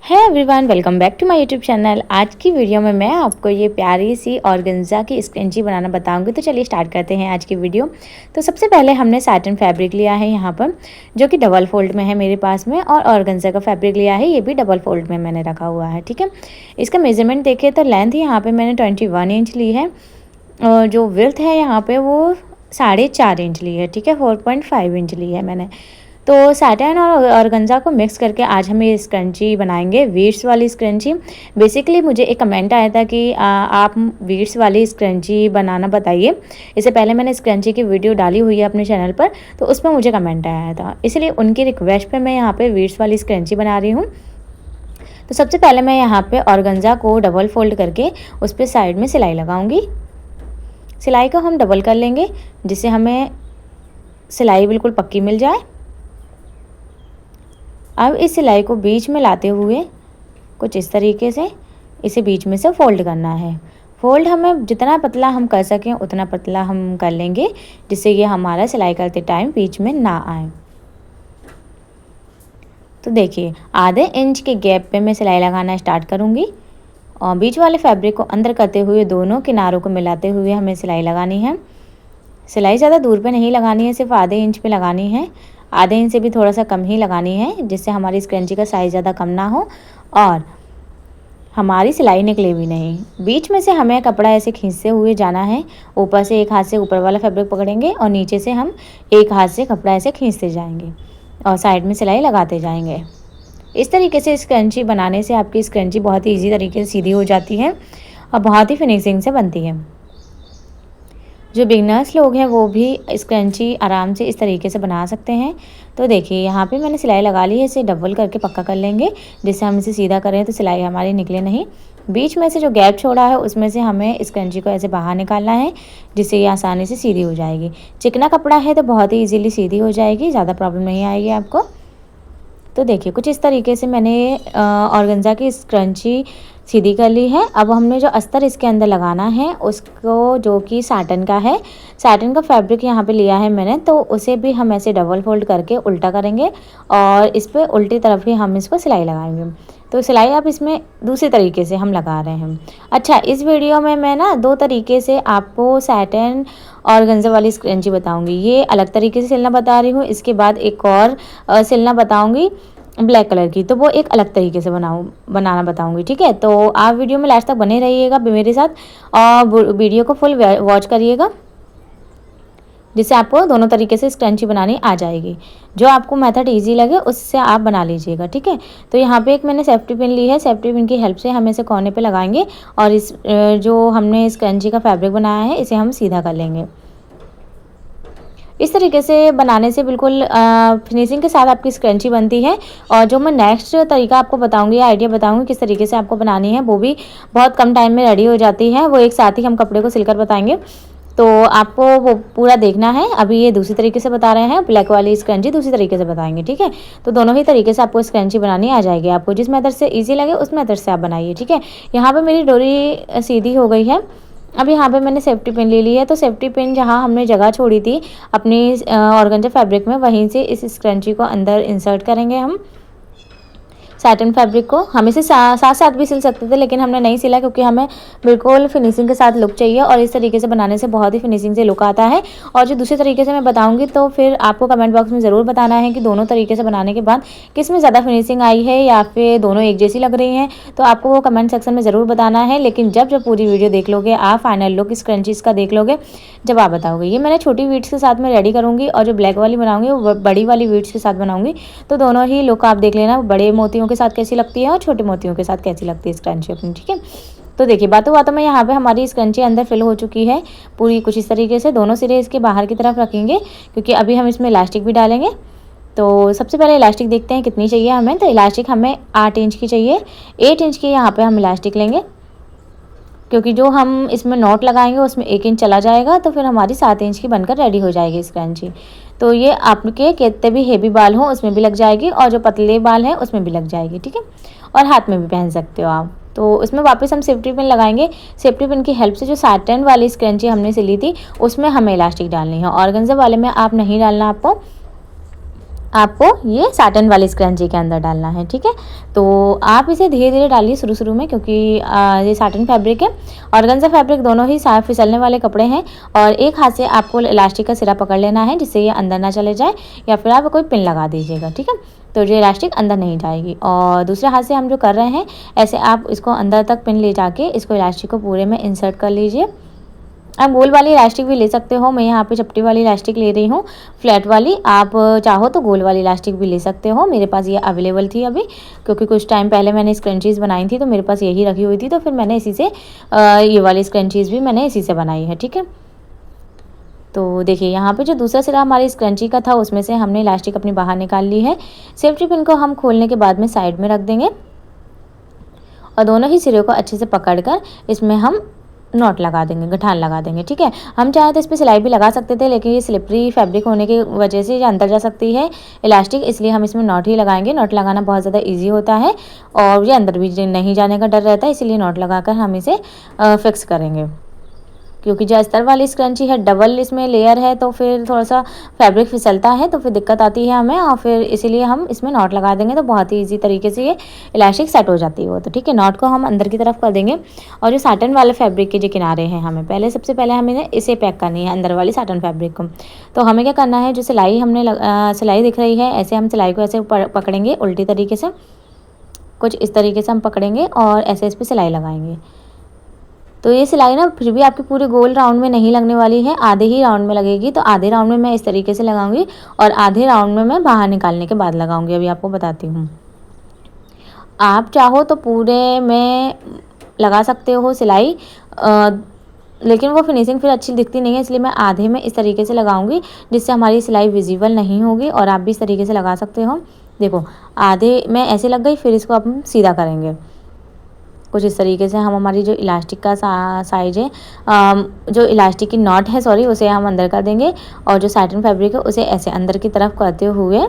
है everyone, welcome back to my YouTube channel. आज की वीडियो में मैं आपको ये प्यारी सी ऑर्गेन्जा की स्क्रंची बनाना बताऊंगी। तो चलिए स्टार्ट करते हैं आज की वीडियो। तो सबसे पहले हमने सैटिन फैब्रिक लिया है यहाँ पर, जो कि डबल फोल्ड में है मेरे पास में, और ऑर्गेन्जा का फैब्रिक लिया है, ये भी डबल फोल्ड में मैंने रखा हुआ है। ठीक है, इसका मेजरमेंट देखिए तो लेंथ यहाँ पर मैंने 21 इंच ली है, और जो विड्थ है यहाँ पर वो 4.5 इंच ली है। ठीक है, 4.5 इंच ली है मैंने। तो सैटिन और ऑर्गेन्जा को मिक्स करके आज हम ये स्क्रंची बनाएंगे, वीड्स वाली स्क्रंची। बेसिकली मुझे एक कमेंट आया था कि आप वीड्स वाली स्क्रंची बनाना बताइए। इससे पहले मैंने स्क्रंची की वीडियो डाली हुई है अपने चैनल पर, तो उसमें मुझे कमेंट आया था, इसलिए उनकी रिक्वेस्ट पे मैं यहाँ पे वीड्स वाली स्क्रंची बना रही हूँ। तो सबसे पहले मैं यहाँ पर ऑर्गेन्जा को डबल फोल्ड करके उस पर साइड में सिलाई लगाऊँगी। सिलाई को हम डबल कर लेंगे, जिससे हमें सिलाई बिल्कुल पक्की मिल जाए। अब इस सिलाई को बीच में लाते हुए कुछ इस तरीके से इसे बीच में से फोल्ड करना है। फोल्ड हमें जितना पतला हम कर सकें उतना पतला हम कर लेंगे, जिससे ये हमारा सिलाई करते टाइम बीच में ना आए। तो देखिए, आधे इंच के गैप पे मैं सिलाई लगाना स्टार्ट करूँगी, और बीच वाले फैब्रिक को अंदर करते हुए दोनों किनारों को मिलाते हुए हमें सिलाई लगानी है। सिलाई ज़्यादा दूर पे नहीं लगानी है, सिर्फ आधे इंच पे लगानी है। आधे इंच से भी थोड़ा सा कम ही लगानी है, जिससे हमारी स्क्रंची का साइज़ ज़्यादा कम ना हो और हमारी सिलाई निकले भी नहीं। बीच में से हमें कपड़ा ऐसे खींचते हुए जाना है। ऊपर से एक हाथ से ऊपर वाला फैब्रिक पकड़ेंगे और नीचे से हम एक हाथ से कपड़ा ऐसे खींचते जाएंगे और साइड में सिलाई लगाते जाएंगे। इस तरीके से स्क्रंची बनाने से आपकी स्क्रंची बहुत ही ईजी तरीके से सीधी हो जाती है और बहुत ही फिनिशिंग से बनती है। जो बिगनर्स लोग हैं वो भी स्क्रंची आराम से इस तरीके से बना सकते हैं। तो देखिए, यहाँ पे मैंने सिलाई लगा ली है, इसे डबल करके पक्का कर लेंगे, जिससे हम इसे सीधा करें तो सिलाई हमारी निकले नहीं। बीच में से जो गैप छोड़ा है उसमें से हमें स्क्रंची को ऐसे बाहर निकालना है, जिससे ये आसानी से सीधी हो जाएगी। चिकना कपड़ा है तो बहुत ही ईजीली सीधी हो जाएगी, ज़्यादा प्रॉब्लम नहीं आएगी आपको। तो देखिए, कुछ इस तरीके से मैंने ऑर्गेन्जा की स्क्रंची सीधी कर ली है। अब हमने जो अस्तर इसके अंदर लगाना है उसको, जो कि साटन का है, साटन का फैब्रिक यहाँ पे लिया है मैंने, तो उसे भी हम ऐसे डबल फोल्ड करके उल्टा करेंगे और इस पर उल्टी तरफ ही हम इसको सिलाई लगाएंगे। तो सिलाई अब इसमें दूसरे तरीके से हम लगा रहे हैं। अच्छा, इस वीडियो में मैं ना दो तरीके से आपको साटन ऑर्गेन्जा वाली स्क्रंची बताऊंगी। ये अलग तरीके से सिलना बता रही हूँ, इसके बाद एक और सिलना बताऊंगी ब्लैक कलर की, तो वो एक अलग तरीके से बनाना बताऊंगी। ठीक है, तो आप वीडियो में लास्ट तक बने रहिएगा मेरे साथ और वीडियो को फुल वॉच करिएगा, जिससे आपको दोनों तरीके से स्क्रंची बनानी आ जाएगी। जो आपको मेथड इजी लगे उससे आप बना लीजिएगा। ठीक है, तो यहाँ पे एक मैंने सेफ्टी पिन ली है, सेफ्टी पिन की हेल्प से हम इसे कोने पे लगाएंगे और इस जो हमने स्क्रंची का फैब्रिक बनाया है इसे हम सीधा कर लेंगे। इस तरीके से बनाने से बिल्कुल फिनिशिंग के साथ आपकी स्क्रंची बनती है। और जो मैं नेक्स्ट तरीका आपको बताऊंगी, आइडिया बताऊंगी किस तरीके से आपको बनानी है, वो भी बहुत कम टाइम में रेडी हो जाती है। वो एक साथ ही हम कपड़े को सिलकर बताएंगे, तो आपको वो पूरा देखना है। अभी ये दूसरी तरीके से बता रहे हैं, ब्लैक वाली स्क्रंची दूसरी तरीके से बताएंगे। ठीक है, तो दोनों ही तरीके से आपको स्क्रंची बनानी आ जाएगी। आपको जिस मेथड से ईजी लगे उस मेथड से आप बनाइए। ठीक है, यहाँ पर मेरी डोरी सीधी हो गई है। अब यहाँ पे मैंने सेफ्टी पिन ले ली है, तो सेफ्टी पिन जहाँ हमने जगह छोड़ी थी अपनी ऑर्गेन्जा फैब्रिक में, वहीं से इस स्क्रंची को अंदर इंसर्ट करेंगे हम सैटिन फैब्रिक को। हम इसे साथ साथ भी सिल सकते थे, लेकिन हमने नहीं सिला क्योंकि हमें बिल्कुल फिनिशिंग के साथ लुक चाहिए और इस तरीके से बनाने से बहुत ही फिनिशिंग से लुक आता है। और जो दूसरे तरीके से मैं बताऊंगी तो फिर आपको कमेंट बॉक्स में ज़रूर बताना है कि दोनों तरीके से बनाने के बाद किस में ज़्यादा फिनिशिंग आई है या फिर दोनों एक जैसी लग रही हैं, तो आपको वो कमेंट सेक्शन में ज़रूर बताना है। लेकिन जब पूरी वीडियो देख लोगे, आप फाइनल लुक स्क्रंचीज़ का देख लोगे, जब आप बताओगे। ये मैंने छोटी वीड्स के साथ में रेडी करूँगी और जो ब्लैक वाली बनाऊँगी वो बड़ी वाली वीड्स के साथ बनाऊँगी। तो दोनों ही लुक आप देख लेना, बड़े मोतियों के साथ कैसी लगती है और छोटे मोतियों के साथ कैसी लगती है स्क्रंची अपनी। ठीक है, तो देखिए, बातों बातों में यहाँ पे हमारी स्क्रंची अंदर फिल हो चुकी है पूरी। कुछ इस तरीके से दोनों सिरे इसके बाहर की तरफ रखेंगे, क्योंकि अभी हम इसमें इलास्टिक भी डालेंगे। तो सबसे पहले इलास्टिक देखते हैं कितनी चाहिए हमें। तो इलास्टिक हमें 8 इंच की चाहिए। 8 इंच की यहाँ पे हम इलास्टिक लेंगे, क्योंकि जो हम इसमें नॉट लगाएंगे उसमें 1 इंच चला जाएगा, तो फिर हमारी 7 इंच की बनकर रेडी हो जाएगी स्क्रंची। तो ये आपके कितने भी हेवी बाल हों उसमें भी लग जाएगी और जो पतले बाल हैं उसमें भी लग जाएगी। ठीक है, और हाथ में भी पहन सकते हो आप। तो उसमें वापस हम सेफ्टी पिन लगाएंगे। सेफ्टी पिन की हेल्प से जो सैटिन वाली स्क्रंची हमने सिली थी उसमें हमें इलास्टिक डालनी है, ऑर्गेन्जा वाले में आप नहीं डालना आपको। आपको ये साटन वाली स्क्रंची के अंदर डालना है, ठीक है। तो आप इसे धीरे धीरे डालिए शुरू में, क्योंकि ये साटन फैब्रिक है, ऑर्गेन्जा फैब्रिक दोनों ही साफ फिसलने वाले कपड़े हैं। और एक हाथ से आपको इलास्टिक का सिरा पकड़ लेना है जिससे ये अंदर ना चले जाए, या फिर आप कोई पिन लगा दीजिएगा, ठीक है। तो ये इलास्टिक अंदर नहीं जाएगी। और दूसरे हाथ से हम जो कर रहे हैं, ऐसे आप इसको अंदर तक पिन ले जाके इसको इलास्टिक को पूरे में इंसर्ट कर लीजिए। आप गोल वाली इलास्टिक भी ले सकते हो, मैं यहाँ पे चपटी वाली इलास्टिक ले रही हूँ, फ्लैट वाली। आप चाहो तो गोल वाली इलास्टिक भी ले सकते हो, मेरे पास ये अवेलेबल थी अभी, क्योंकि कुछ टाइम पहले मैंने स्क्रंचीज़ बनाई थी तो मेरे पास यही रखी हुई थी, तो फिर मैंने इसी से ये वाली स्क्रंचीज़ भी मैंने इसी से बनाई है, ठीक है। तो देखिए यहाँ पे जो दूसरा सिरा हमारी स्क्रंची का था उसमें से हमने इलास्टिक अपनी बाहर निकाल ली है। सेफ्टी पिन को हम खोलने के बाद में साइड में रख देंगे और दोनों ही सिरे को अच्छे से पकड़कर इसमें हम नॉट लगा देंगे, गठान लगा देंगे, ठीक है। हम चाहे तो इस पर सिलाई भी लगा सकते थे, लेकिन ये स्लिपरी फैब्रिक होने की वजह से ये अंदर जा सकती है इलास्टिक, इसलिए हम इसमें नॉट ही लगाएंगे। नॉट लगाना बहुत ज़्यादा इजी होता है और ये अंदर भी नहीं जाने का डर रहता है, इसीलिए नॉट लगाकर हम इसे फिक्स करेंगे। क्योंकि जो अस्तर वाली स्क्रंची है डबल इसमें लेयर है, तो फिर थोड़ा सा फैब्रिक फिसलता है, तो फिर दिक्कत आती है हमें, और फिर इसीलिए हम इसमें नॉट लगा देंगे तो बहुत ही ईजी तरीके से ये इलास्टिक सेट हो जाती है वो। तो ठीक है, नॉट को हम अंदर की तरफ कर देंगे। और जो साटन वाले फैब्रिक के जो किनारे हैं, हमें सबसे पहले हमें इसे पैक करनी है, अंदर वाली साटन फैब्रिक को। तो हमें क्या करना है, जो सिलाई हमने सिलाई दिख रही है, ऐसे हम सिलाई को ऐसे पकड़ेंगे उल्टी तरीके से, कुछ इस तरीके से हम पकड़ेंगे और ऐसे इस पर सिलाई लगाएंगे। तो ये सिलाई ना फिर भी आपके पूरे गोल राउंड में नहीं लगने वाली है, आधे ही राउंड में लगेगी। तो आधे राउंड में मैं इस तरीके से लगाऊंगी और आधे राउंड में मैं बाहर निकालने के बाद लगाऊंगी। अभी आपको बताती हूँ, आप चाहो तो पूरे में लगा सकते हो सिलाई, लेकिन वो फिनिशिंग फिर अच्छी दिखती नहीं है, इसलिए मैं आधे में इस तरीके से लगाऊंगी जिससे हमारी सिलाई विजिबल नहीं होगी। और आप भी इस तरीके से लगा सकते हो। देखो आधे में ऐसे लग गई, फिर इसको अब हम सीधा करेंगे कुछ इस तरीके से। हम हमारी जो इलास्टिक का साइज है, जो इलास्टिक की नॉट है सॉरी, उसे हम अंदर कर देंगे और जो साटन फैब्रिक है उसे ऐसे अंदर की तरफ करते हुए,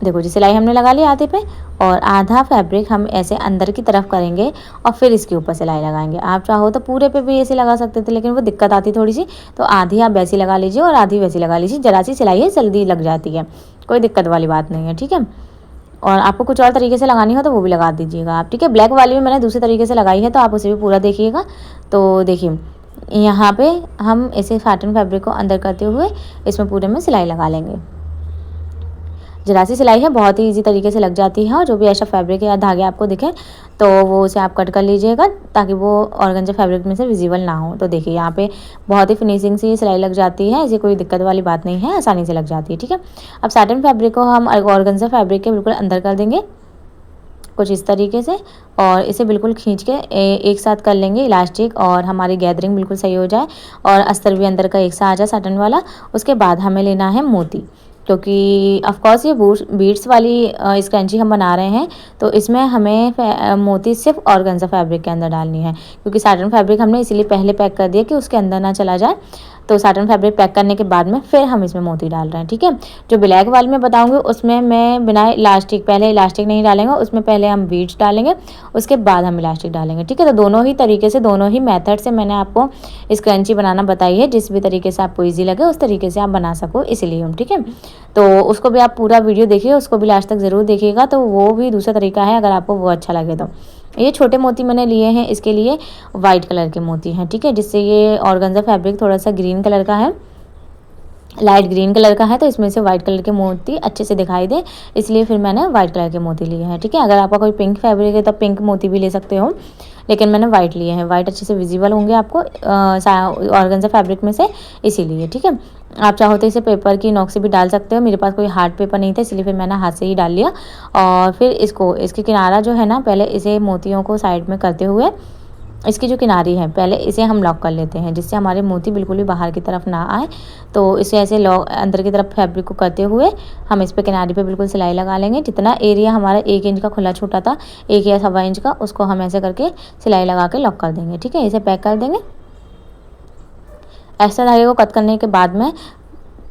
देखो जी सिलाई हमने लगा ली आधे पे, और आधा फैब्रिक हम ऐसे अंदर की तरफ करेंगे और फिर इसके ऊपर सिलाई लगाएंगे। आप चाहो तो पूरे पे भी ऐसे लगा सकते थे, लेकिन वो दिक्कत आती थोड़ी सी, तो आधी आप वैसी लगा लीजिए और आधी वैसी लगा लीजिए। जरा सी सिलाई है, जल्दी लग जाती है, कोई दिक्कत वाली बात नहीं है, ठीक है। और आपको कुछ और तरीके से लगानी हो तो वो भी लगा दीजिएगा आप, ठीक है। ब्लैक वाली में मैंने दूसरे तरीके से लगाई है, तो आप उसे भी पूरा देखिएगा। तो देखिए यहाँ पे हम इसे साटन फैब्रिक को अंदर करते हुए इसमें पूरे में सिलाई लगा लेंगे। जरा सी सिलाई है, बहुत ही इजी तरीके से लग जाती है। और जो भी ऐसा फैब्रिक या धागे आपको दिखे तो वो उसे आप कट कर लीजिएगा, ताकि वो ऑर्गेन्जा फैब्रिक में से विजिबल ना हो। तो देखिए यहाँ पे बहुत ही फिनिशिंग से सिलाई लग जाती है, ऐसी कोई दिक्कत वाली बात नहीं है, आसानी से लग जाती है, ठीक है। अब साटन फैब्रिक को हम ऑर्गेन्जा फैब्रिक के बिल्कुल अंदर कर देंगे कुछ इस तरीके से, और इसे बिल्कुल खींच के एक साथ कर लेंगे इलास्टिक, और हमारी गैदरिंग बिल्कुल सही हो जाए और अस्तर भी अंदर का एक साथ आ जाए साटन वाला। उसके बाद हमें लेना है मोती, क्योंकि ऑफकोर्स ये बीड्स वाली स्क्रंची हम बना रहे हैं, तो इसमें हमें मोती सिर्फ ऑर्गेन्जा फैब्रिक के अंदर डालनी है, क्योंकि साटन फैब्रिक हमने इसीलिए पहले पैक कर दिया कि उसके अंदर ना चला जाए। तो साटन फैब्रिक पैक करने के बाद में फिर हम इसमें मोती डाल रहे हैं, ठीक है। जो ब्लैक वाली में बताऊंगी उसमें मैं बिना इलास्टिक, पहले इलास्टिक नहीं डालेंगे, उसमें पहले हम बीड्स डालेंगे, उसके बाद हम इलास्टिक डालेंगे, ठीक है। तो दोनों ही तरीके से, दोनों ही मेथड से मैंने आपको स्क्रंची बनाना बताई है। जिस भी तरीके से आपको ईजी लगे उस तरीके से आप बना सको, इसलिए हम, ठीक है। तो उसको भी आप पूरा वीडियो देखिए, उसको भी लास्ट तक ज़रूर देखिएगा, तो वो भी दूसरा तरीका है अगर आपको वो अच्छा लगे तो। ये छोटे मोती मैंने लिए हैं, इसके लिए वाइट कलर के मोती हैं, ठीक है, जिससे ये ऑर्गेन्जा फैब्रिक थोड़ा सा ग्रीन कलर का है, लाइट ग्रीन कलर का है, तो इसमें से वाइट कलर के मोती अच्छे से दिखाई दे, इसलिए फिर मैंने वाइट कलर के मोती लिए हैं, ठीक है। अगर आपका कोई पिंक फैब्रिक है तो पिंक मोती भी ले सकते हो, लेकिन मैंने वाइट लिए हैं। वाइट अच्छे से विजिबल होंगे आपको ऑर्गेन्जा फैब्रिक में से, इसीलिए, ठीक है। आप चाहो तो इसे पेपर की नोक से भी डाल सकते हो, मेरे पास कोई हार्ड पेपर नहीं था इसलिए फिर मैंने हाथ से ही डाल लिया। और फिर इसके किनारा जो है ना, पहले इसे मोतियों को साइड में करते हुए इसकी जो किनारी है पहले इसे हम लॉक कर लेते हैं, जिससे हमारे मोती बिल्कुल भी बाहर की तरफ ना आए। तो इसे ऐसे लॉक अंदर की तरफ फैब्रिक को करते हुए हम इस पे किनारी पे बिल्कुल सिलाई लगा लेंगे। जितना एरिया हमारा 1 इंच का खुला छोटा था, 1 या 1.25 इंच का, उसको हम ऐसे करके सिलाई लगा के लॉक कर देंगे, ठीक है। इसे पैक कर देंगे। एक्स्ट्रा धागे को कट करने के बाद में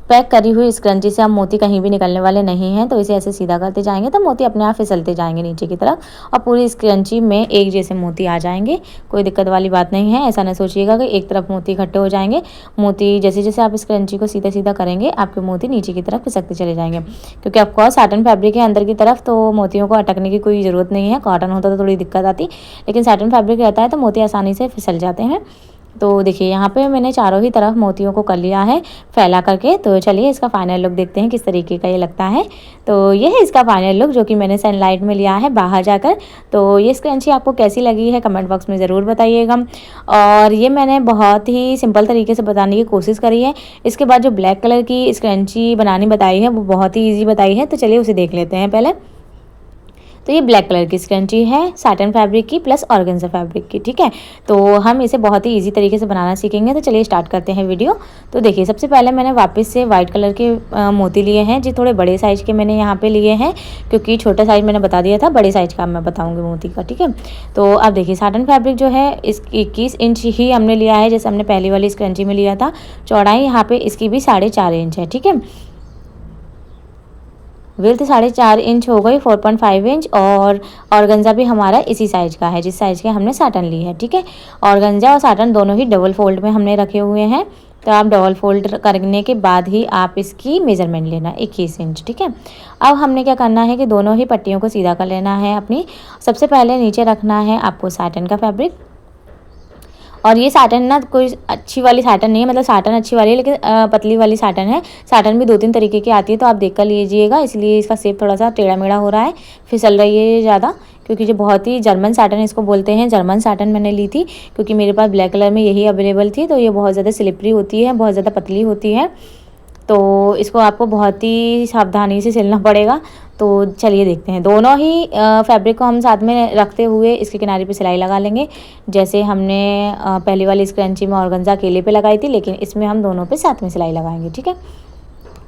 पैक करी हुई स्क्रंची से अब मोती कहीं भी निकलने वाले नहीं हैं, तो इसे ऐसे सीधा करते जाएंगे तो मोती अपने आप फिसलते जाएंगे नीचे की तरफ और पूरी स्क्रंची में एक जैसे मोती आ जाएंगे। कोई दिक्कत वाली बात नहीं है। ऐसा ना सोचिएगा कि एक तरफ मोती इकट्ठे हो जाएंगे। मोती जैसे जैसे आप स्क्रंची को सीधा सीधा करेंगे आपके मोती नीचे की तरफ खिसकते चले जाएंगे, क्योंकि ऑफकोर्स साटन फैब्रिक है अंदर की तरफ, तो मोतियों को अटकने की कोई ज़रूरत नहीं है। कॉटन होता तो थोड़ी दिक्कत आती, लेकिन साटन फैब्रिक रहता है तो मोती आसानी से फिसल जाते हैं। तो देखिए यहाँ पे मैंने चारों ही तरफ मोतियों को कर लिया है फैला करके। तो चलिए इसका फाइनल लुक देखते हैं किस तरीके का ये लगता है। तो ये है इसका फाइनल लुक जो कि मैंने सनलाइट में लिया है बाहर जाकर। तो ये स्क्रंची आपको कैसी लगी है कमेंट बॉक्स में ज़रूर बताइएगा। और ये मैंने बहुत ही सिंपल तरीके से बताने की कोशिश करी है। इसके बाद जो ब्लैक कलर की स्क्रंची बनानी बताई है वो बहुत ही ईजी बताई है, तो चलिए उसे देख लेते हैं पहले। तो ये ब्लैक कलर की स्क्रंची है साटन फैब्रिक की प्लस ऑर्गेन्जा फैब्रिक की, ठीक है। तो हम इसे बहुत ही इजी तरीके से बनाना सीखेंगे। तो चलिए स्टार्ट करते हैं वीडियो। तो देखिए सबसे पहले मैंने वापस से वाइट कलर के मोती लिए हैं, जो थोड़े बड़े साइज़ के मैंने यहाँ पे लिए हैं, क्योंकि छोटा साइज़ मैंने बता दिया था, बड़े साइज़ का मैं बताऊँगी मोती का, ठीक है। तो अब देखिए साटन फैब्रिक जो है इस 21 इंच ही हमने लिया है, जैसे हमने पहली वाली स्क्रंची में लिया था। चौड़ाई यहाँ पे इसकी भी 4.5 इंच है, ठीक है। विड्थ 4.5 इंच हो गई, 4.5 इंच। और ऑर्गेन्जा भी हमारा इसी साइज़ का है जिस साइज़ के हमने साटन ली है, ठीक है। ऑर्गेन्जा और साटन दोनों ही डबल फोल्ड में हमने रखे हुए हैं, तो आप डबल फोल्ड करने के बाद ही आप इसकी मेज़रमेंट लेना 21 इंच, ठीक है। अब हमने क्या करना है कि दोनों ही पट्टियों को सीधा कर लेना है अपनी। सबसे पहले नीचे रखना है आपको साटन का फैब्रिक। और ये साटन ना कोई अच्छी वाली साटन नहीं है, मतलब साटन अच्छी वाली है लेकिन पतली वाली साटन है। साटन भी 2-3 तरीके की आती है, तो आप देख कर लीजिएगा, इसलिए इसका शेप थोड़ा सा टेढ़ा मेढ़ा हो रहा है, फिसल रही है ये ज़्यादा, क्योंकि जो बहुत ही जर्मन साटन इसको बोलते हैं। जर्मन साटन मैंने ली थी क्योंकि मेरे पास ब्लैक कलर में यही अवेलेबल थी। तो ये बहुत ज़्यादा स्लिपरी होती है, बहुत ज़्यादा पतली होती है, तो इसको आपको बहुत ही सावधानी से सिलना पड़ेगा। तो चलिए देखते हैं। दोनों ही फैब्रिक को हम साथ में रखते हुए इसके किनारे पे सिलाई लगा लेंगे, जैसे हमने पहली वाली स्क्रंची में ऑर्गेन्जा अकेले पे लगाई थी, लेकिन इसमें हम दोनों पे साथ में सिलाई लगाएंगे, ठीक है।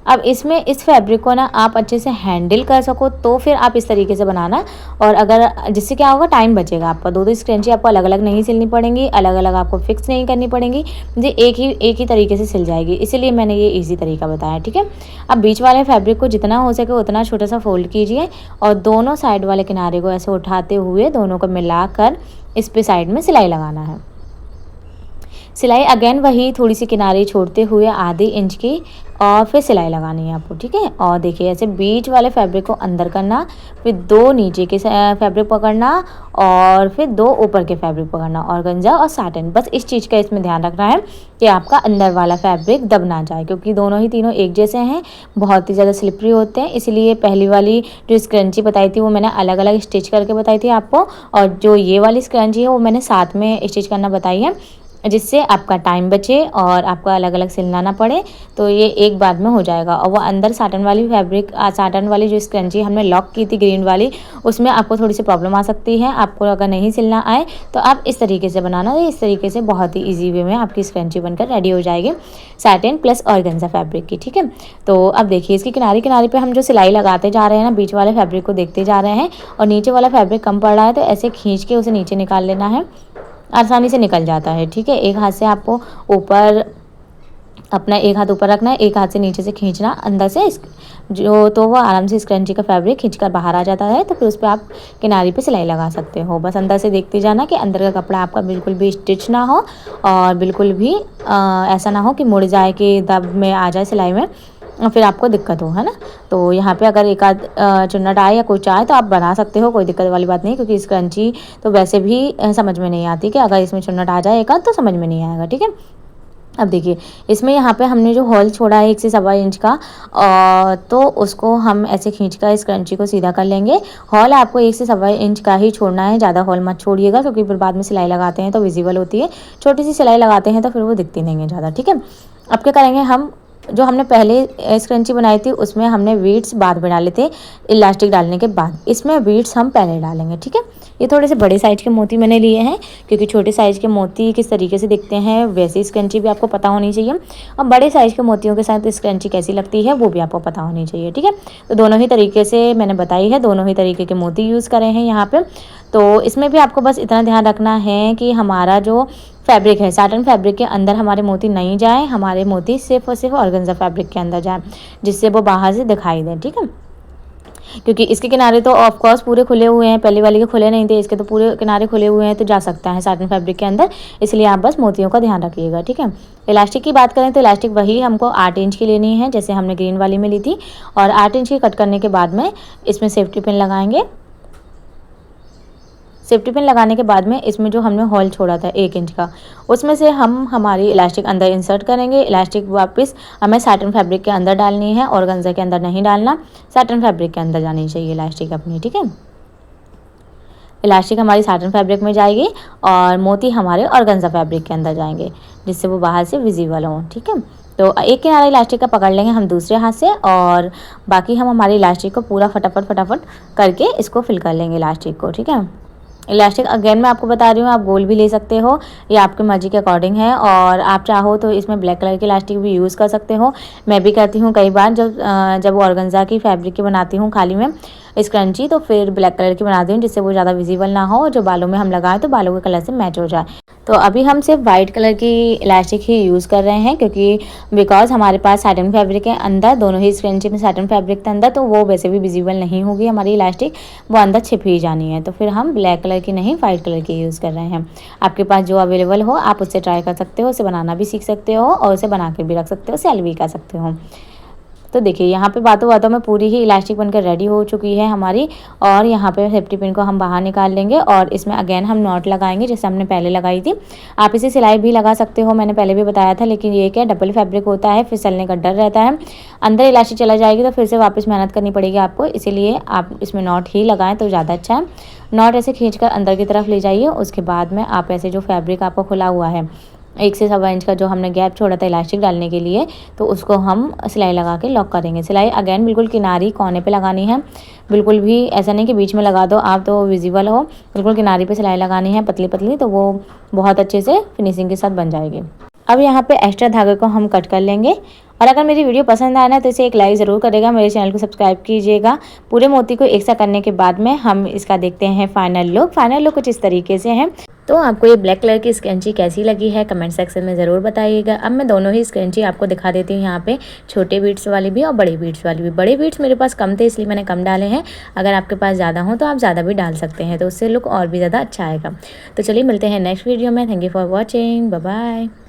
अब इसमें इस फैब्रिक को ना आप अच्छे से हैंडल कर सको तो फिर आप इस तरीके से बनाना, और अगर जिससे क्या होगा टाइम बचेगा आपका। दो स्क्रंची आपको अलग अलग नहीं सिलनी पड़ेंगी, अलग अलग आपको फिक्स नहीं करनी पड़ेंगी, ये एक ही तरीके से सिल जाएगी, इसीलिए मैंने ये ईजी तरीका बताया, ठीक है। अब बीच वाले फैब्रिक को जितना हो सके उतना छोटा सा फोल्ड कीजिए और दोनों साइड वाले किनारे को ऐसे उठाते हुए दोनों को मिलाकर इस पे साइड में सिलाई लगाना है। सिलाई अगेन वही थोड़ी सी किनारे छोड़ते हुए आधे इंच की, और फिर सिलाई लगानी है आपको, ठीक है। और देखिए ऐसे बीच वाले फैब्रिक को अंदर करना, फिर 2 नीचे के फैब्रिक पकड़ना और फिर 2 ऊपर के फैब्रिक पकड़ना, ऑर्गेन्जा और साटन। बस इस चीज़ का इसमें ध्यान रखना है कि आपका अंदर वाला फैब्रिक दब ना जाए, क्योंकि दोनों ही तीनों एक जैसे हैं, बहुत ही ज़्यादा स्लिपरी होते हैं। इसलिए पहली वाली जो स्क्रंची बताई थी वो मैंने अलग अलग स्टिच करके बताई थी आपको, और जो ये वाली स्क्रंची है वो मैंने साथ में स्टिच करना बताई है, जिससे आपका टाइम बचे और आपको अलग अलग सिलना ना पड़े। तो ये एक बार में हो जाएगा। और वो अंदर साटन वाली फैब्रिक, साटन वाली जो स्क्रंची हमने लॉक की थी ग्रीन वाली, उसमें आपको थोड़ी सी प्रॉब्लम आ सकती है। आपको अगर नहीं सिलना आए तो आप इस तरीके से बनाना, इस तरीके से बहुत ही ईजी वे में आपकी स्क्रंची बनकर रेडी हो जाएगी साटन प्लस ऑर्गेन्जा फैब्रिक की, ठीक है। तो अब देखिए इसकी किनारे किनारे पर हम जो सिलाई लगाते जा रहे हैं ना, बीच वाले फैब्रिक को देखते जा रहे हैं, और नीचे वाला फैब्रिक कम पड़ रहा है तो ऐसे खींच के उसे नीचे निकाल लेना है, आसानी से निकल जाता है, ठीक है। एक हाथ से आपको ऊपर अपना एक हाथ ऊपर रखना है, एक हाथ से नीचे से खींचना अंदर से जो, तो वो आराम से स्क्रंची का फैब्रिक खींचकर बाहर आ जाता है। तो फिर उस पर आप किनारे पे सिलाई लगा सकते हो। बस अंदर से देखते जाना कि अंदर का कपड़ा आपका बिल्कुल भी स्टिच ना हो, और बिल्कुल भी ऐसा ना हो कि मुड़ जाए, कि दब में आ जाए सिलाई में, फिर आपको दिक्कत हो, है ना। तो यहाँ पे अगर एक आध चुन्नट आए या कुछ आए तो आप बना सकते हो, कोई दिक्कत वाली बात नहीं, क्योंकि स्क्रंची तो वैसे भी समझ में नहीं आती, कि अगर इसमें चुन्नट आ जाए एक आध तो समझ में नहीं आएगा, ठीक है। अब देखिए इसमें यहाँ पे हमने जो हॉल छोड़ा है 1 से 1.25 इंच का, तो उसको हम ऐसे खींचकर स्क्रंची को सीधा कर लेंगे। हॉल आपको 1 से 1.25 इंच का ही छोड़ना है, ज़्यादा हॉल मत छोड़िएगा, क्योंकि फिर बाद में सिलाई लगाते हैं तो विजिबल होती है। छोटी सी सिलाई लगाते हैं तो फिर वो दिखती नहीं है ज़्यादा, ठीक है। अब क्या करेंगे, हम जो हमने पहले स्क्रंची बनाई थी उसमें हमने बीड्स बाद में डाले थे, इलास्टिक डालने के बाद। इसमें बीड्स हम पहले डालेंगे, ठीक है। ये थोड़े से बड़े साइज़ के मोती मैंने लिए हैं, क्योंकि छोटे साइज़ के मोती किस तरीके से दिखते हैं वैसी स्क्रंची भी आपको पता होनी चाहिए, और बड़े साइज़ के मोतियों के साथ स्क्रंची कैसी लगती है वो भी आपको पता होनी चाहिए, ठीक है। तो दोनों ही तरीके से मैंने बताई है, दोनों ही तरीके के मोती यूज़ करे हैं यहाँ पे। तो इसमें भी आपको बस इतना ध्यान रखना है कि हमारा जो फैब्रिक है, साटन फैब्रिक के अंदर हमारे मोती नहीं जाए, हमारे मोती सिर्फ और सिर्फ ऑर्गेन्जा फैब्रिक के अंदर जाए, जिससे वो बाहर से दिखाई दें, ठीक है। क्योंकि इसके किनारे तो ऑफ कोर्स पूरे खुले हुए हैं, पहले वाले के खुले नहीं थे, इसके तो पूरे किनारे खुले हुए हैं, तो जा सकता है साटन फैब्रिक के अंदर, इसलिए आप बस मोतियों का ध्यान रखिएगा, ठीक है। इलास्टिक की बात करें तो इलास्टिक वही हमको 8 इंच की लेनी है, जैसे हमने ग्रीन वाली में ली थी, और 8 इंच की कट करने के बाद में इसमें सेफ्टी पिन लगाएंगे। सेफ्टी पिन लगाने के बाद में इसमें जो हमने होल छोड़ा था 1 इंच का, उसमें से हम हमारी इलास्टिक अंदर इंसर्ट करेंगे। इलास्टिक वापस हमें साटन फैब्रिक के अंदर डालनी है, ऑर्गेन्जा के अंदर नहीं डालना, साटन फैब्रिक के अंदर जानी चाहिए इलास्टिक अपनी, ठीक है। इलास्टिक हमारी साटन फैब्रिक में जाएगी और मोती हमारे ऑर्गेन्जा फैब्रिक के अंदर जाएंगे, जिससे वो बाहर से विजिबल हों, ठीक है। तो एक किनारा इलास्टिक का पकड़ लेंगे हम दूसरे हाथ से, और बाकी हम हमारी इलास्टिक को पूरा फटाफट करके इसको फिल कर लेंगे इलास्टिक को, ठीक है। इलास्टिक अगेन मैं आपको बता रही हूँ, आप गोल भी ले सकते हो, ये आपके मर्जी के अकॉर्डिंग है, और आप चाहो तो इसमें ब्लैक कलर की इलास्टिक भी यूज़ कर सकते हो। मैं भी करती हूँ कई बार, जब ऑर्गेन्जा की फैब्रिक की बनाती हूँ खाली में स्क्रंची, तो फिर ब्लैक कलर की बनाती हूँ, जिससे वो ज़्यादा विजिबल ना हो, जो बालों में हम लगाएं तो बालों के कलर से मैच हो जाए। तो अभी हम सिर्फ वाइट कलर की इलास्टिक ही यूज़ कर रहे हैं, क्योंकि बिकॉज हमारे पास साटन फैब्रिक है अंदर, दोनों ही स्क्रंची में साटन फैब्रिक के अंदर, तो वो वैसे भी विजिबल नहीं होगी हमारी इलास्टिक, वो अंदर छिप ही जानी है। तो फिर हम ब्लैक कलर की नहीं, वाइट कलर की यूज़ कर रहे हैं। आपके पास जो अवेलेबल हो आप उससे ट्राई कर सकते हो, उसे बनाना भी सीख सकते हो, और उसे बना कर भी रख सकते हो, सेल भी कर सकते हो। तो देखिए यहाँ पे बातों बातों में पूरी ही इलास्टिक बनकर रेडी हो चुकी है हमारी, और यहाँ पे सेफ्टी पिन को हम बाहर निकाल लेंगे, और इसमें अगेन हम नॉट लगाएंगे जैसे हमने पहले लगाई थी। आप इसे सिलाई भी लगा सकते हो, मैंने पहले भी बताया था, लेकिन ये क्या डबल फैब्रिक होता है, फिसलने का डर रहता है, अंदर इलास्टिक चला जाएगी तो फिर से वापस मेहनत करनी पड़ेगी आपको, इसीलिए आप इसमें नॉट ही लगाएं तो ज़्यादा अच्छा है। नॉट ऐसे खींचकर अंदर की तरफ ले जाइए, उसके बाद में आप ऐसे जो फैब्रिक आपको खुला हुआ है 1 से 1.25 इंच का जो हमने गैप छोड़ा था इलास्टिक डालने के लिए, तो उसको हम सिलाई लगा के लॉक करेंगे। सिलाई अगेन बिल्कुल किनारी कोने पे लगानी है, बिल्कुल भी ऐसा नहीं कि बीच में लगा दो आप तो विजिबल हो, बिल्कुल किनारी पे सिलाई लगानी है पतली पतली, तो वो बहुत अच्छे से फिनिशिंग के साथ बन जाएगी। अब यहाँ पे एक्स्ट्रा धागे को हम कट कर लेंगे, और अगर मेरी वीडियो पसंद आए ना तो इसे एक लाइक ज़रूर करेगा, मेरे चैनल को सब्सक्राइब कीजिएगा। पूरे मोती को एक साथ करने के बाद में हम इसका देखते हैं फाइनल लुक। फाइनल लुक कुछ इस तरीके से है। तो आपको ये ब्लैक कलर की स्क्रंची कैसी लगी है कमेंट सेक्शन में ज़रूर बताइएगा। अब मैं दोनों ही स्क्रंची आपको दिखा देती हूँ, यहाँ पे छोटे बीट्स वाली भी और बड़े बीट्स वाली भी। बड़े बीट्स मेरे पास कम थे इसलिए मैंने कम डाले हैं, अगर आपके पास ज़्यादा हो तो आप ज़्यादा भी डाल सकते हैं, तो उससे लुक और भी ज़्यादा अच्छा आएगा। तो चलिए मिलते हैं नेक्स्ट वीडियो में। Thank you for watching, bye bye.